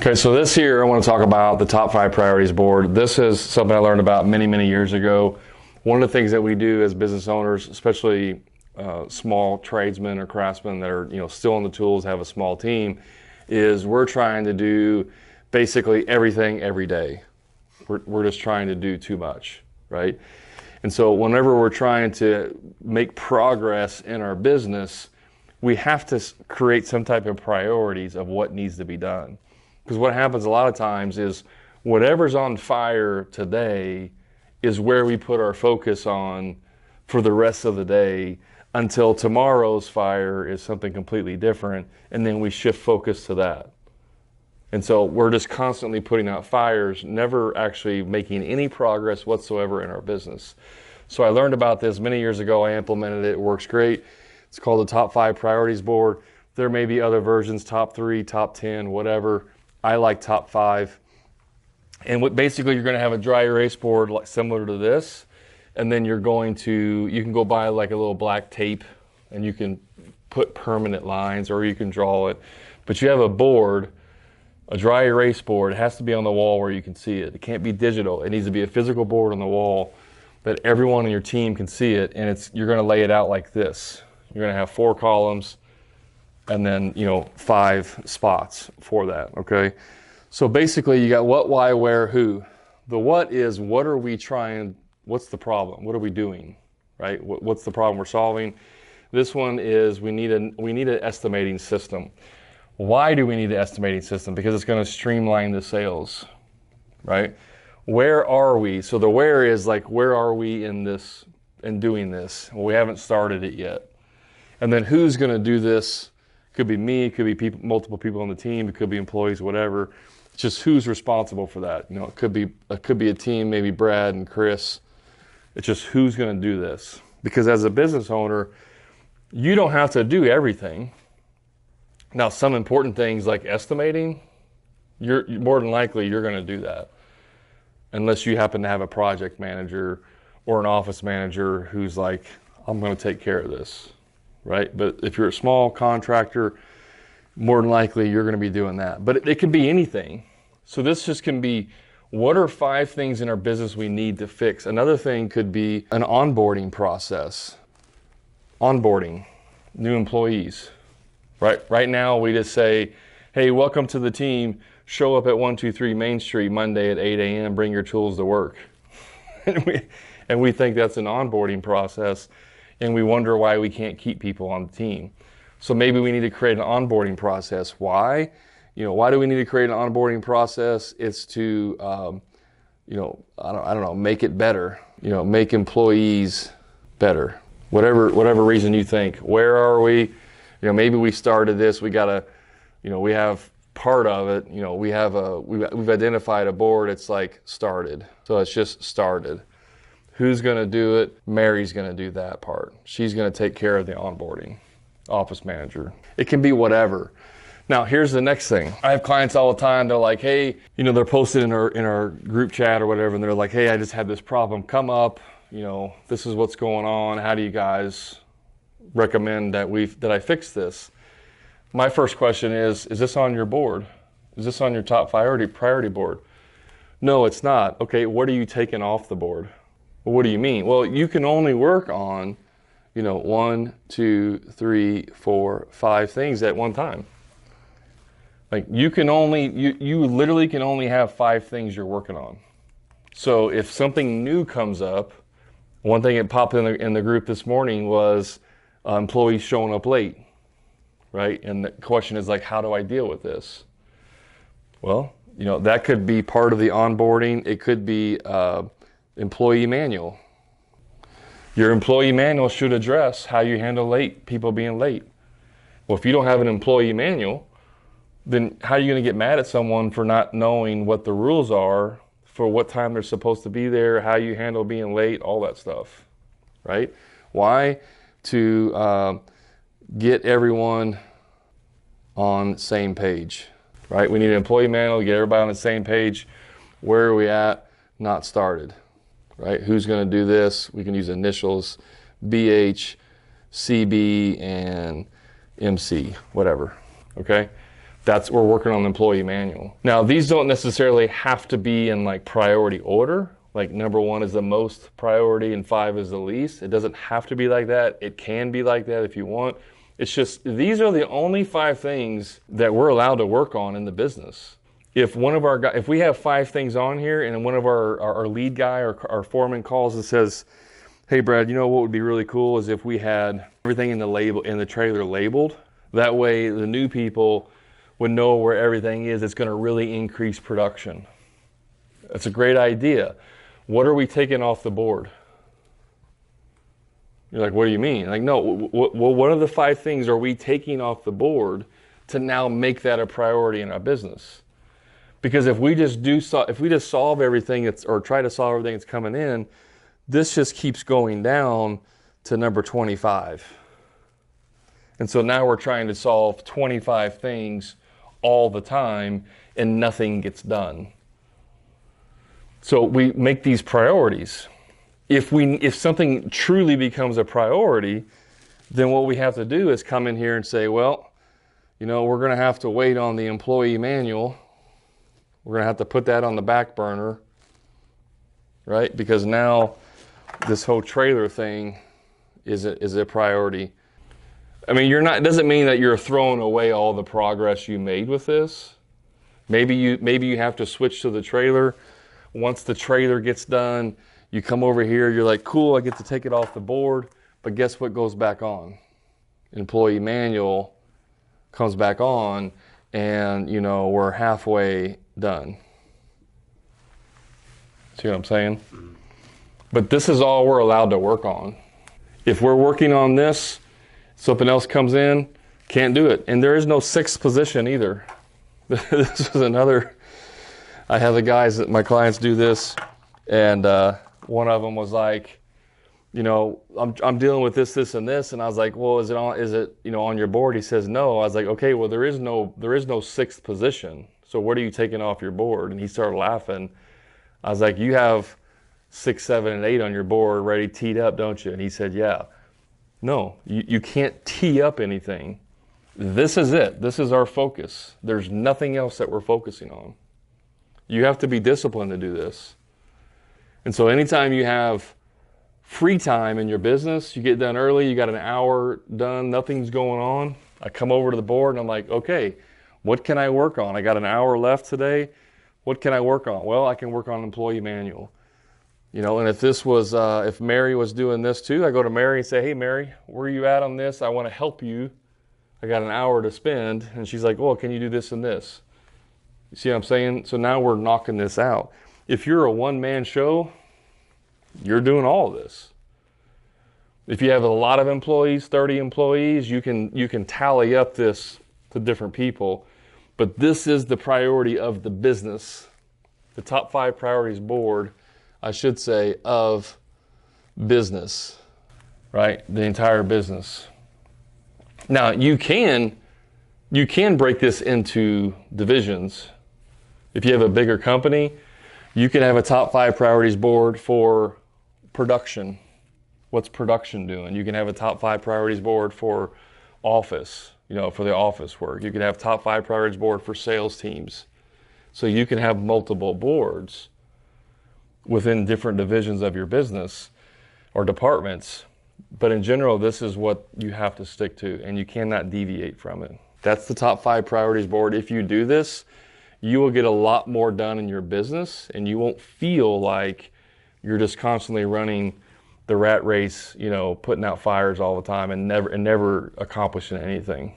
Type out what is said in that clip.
Okay, so this here, I want to talk about the top 5 priorities board. This is something I learned about many, many years ago. One of the things that we do as business owners, especially small tradesmen or craftsmen that are still on the tools, have a small team, is we're trying to do basically everything every day. We're just trying to do too much, right? And so whenever we're trying to make progress in our business, we have to create some type of priorities of what needs to be done. Because what happens a lot of times is whatever's on fire today is where we put our focus on for the rest of the day until tomorrow's fire is something completely different, and then we shift focus to that. And so we're just constantly putting out fires, never actually making any progress whatsoever in our business. So I learned about this many years ago. I implemented it. It works great. It's called the top 5 priorities board. There may be other versions, top 3, top 10, whatever. I like top 5. And basically you're going to have a dry erase board like similar to this. And then you can go buy like a little black tape and you can put permanent lines or you can draw it. But you have a board, a dry erase board. It has to be on the wall where you can see it. It can't be digital. It needs to be a physical board on the wall that everyone in your team can see it. And you're going to lay it out like this. You're going to have 4 columns and then 5 spots for that. Okay, so basically you got what, why, where, who. The what is what are we trying, what's the problem, what are we doing, right? What's the problem we're solving? This one is we need an estimating system. Why do we need an estimating system? Because it's going to streamline the sales, right? Where are we? So the where is like, where are we in this and doing this? Well, we haven't started it yet. And then who's going to do this? It could be me, it could be multiple people on the team, it could be employees, whatever. It's just who's responsible for that. It could be a team, maybe Brad and Chris. It's just who's going to do this. Because as a business owner, you don't have to do everything. Now, some important things like estimating, you're more than likely you're going to do that. Unless you happen to have a project manager or an office manager who's like, I'm going to take care of this. Right? But if you're a small contractor, more than likely you're going to be doing that. But it can be anything. So this just can be, what are 5 things in our business we need to fix? Another thing could be an onboarding process. Onboarding new employees. Right now we just say, hey, welcome to the team. Show up at 123 Main Street Monday at 8 a.m. Bring your tools to work. and we think that's an onboarding process. And we wonder why we can't keep people on the team. So maybe we need to create an onboarding process. Why? Why do we need to create an onboarding process? It's to, I don't know, make it better. Make employees better. Whatever reason you think. Where are we? Maybe we started this. We gotta, we have part of it. We've identified a board. It's like started. So it's just started. Who's going to do it? Mary's going to do that part. She's going to take care of the onboarding. Office manager. It can be whatever. Now, here's the next thing. I have clients all the time. They're like, hey, they're posted in our group chat or whatever, and they're like, hey, I just had this problem come up. This is what's going on. How do you guys recommend that I fix this? My first question is this on your board? Is this on your top priority board? No, it's not. Okay, what are you taking off the board? Well, what do you mean? Well, you can only work on, 1, 2, 3, 4, 5 things at one time. Like you literally can only have 5 things you're working on. So if something new comes up, one thing that popped in the group this morning was employees showing up late, right? And the question is like, how do I deal with this? Well, that could be part of the onboarding. It could be employee manual. Your employee manual should address how you handle people being late. Well, if you don't have an employee manual, then how are you going to get mad at someone for not knowing what the rules are for what time they're supposed to be there, how you handle being late, all that stuff, right? Why? To get everyone on the same page, right? We need an employee manual to get everybody on the same page. Where are we at? Not started. Right? Who's going to do this? We can use initials, BH, CB, and MC, whatever. Okay? We're working on the employee manual. Now, these don't necessarily have to be in like priority order. Like number 1 is the most priority and 5 is the least. It doesn't have to be like that. It can be like that if you want. It's just, these are the only 5 things that we're allowed to work on in the business. If if we have 5 things on here and one of our lead guy or our foreman calls and says, hey Brad, you know what would be really cool is if we had everything in the trailer labeled. That way the new people would know where everything is. It's going to really increase production. That's a great idea. What are we taking off the board? You're like, what do you mean? Like, no, what are the 5 things are we taking off the board to now make that a priority in our business? Because if we just solve everything or try to solve everything that's coming in, this just keeps going down to number 25. And so now we're trying to solve 25 things all the time and nothing gets done. So we make these priorities. If something truly becomes a priority, then what we have to do is come in here and say, well, you know, we're going to have to wait on the employee manual. We're going to have to put that on the back burner, right? Because now this whole trailer thing is a priority. I mean, it doesn't mean that you're throwing away all the progress you made with this. Maybe you have to switch to the trailer. Once the trailer gets done, you come over here, you're like, cool, I get to take it off the board, but guess what goes back on? Employee manual comes back on, and you know, we're halfway done. See what I'm saying? But this is all we're allowed to work on. If we're working on this, something else comes in, can't do it. And there is no 6th position either. This is another, I have the guys that my clients do this, and one of them was like, you know, I'm dealing with this, and this, and I was like, well, is it you know, on your board? He says no. I was like, okay, well, there is no 6th position. So what are you taking off your board? And he started laughing. I was like, you have 6, 7, and 8 on your board ready teed up, don't you? And he said, yeah. No, you can't tee up anything. This is it. This is our focus. There's nothing else that we're focusing on. You have to be disciplined to do this. And so anytime you have free time in your business, you get done early, you got an hour done, nothing's going on. I come over to the board and I'm like, okay, what can I work on? I got an hour left today. What can I work on? Well, I can work on employee manual. You know, and if Mary was doing this too, I go to Mary and say, hey, Mary, where are you at on this? I want to help you. I got an hour to spend. And she's like, well, can you do this and this? You see what I'm saying? So now we're knocking this out. If you're a one-man show, you're doing all of this. If you have a lot of employees, 30 employees, you can tally up this to different people. But this is the priority of the business. The top 5 priorities board, I should say, of business, right? The entire business. Now, you can break this into divisions. If you have a bigger company, you can have a top 5 priorities board for production. What's production doing? You can have a top 5 priorities board for office, you know, for the office work. You can have top 5 priorities board for sales teams. So you can have multiple boards within different divisions of your business or departments. But in general, this is what you have to stick to, and you cannot deviate from it. That's the top 5 priorities board. If you do this, you will get a lot more done in your business, and you won't feel like you're just constantly running the rat race, you know, putting out fires all the time and never accomplishing anything.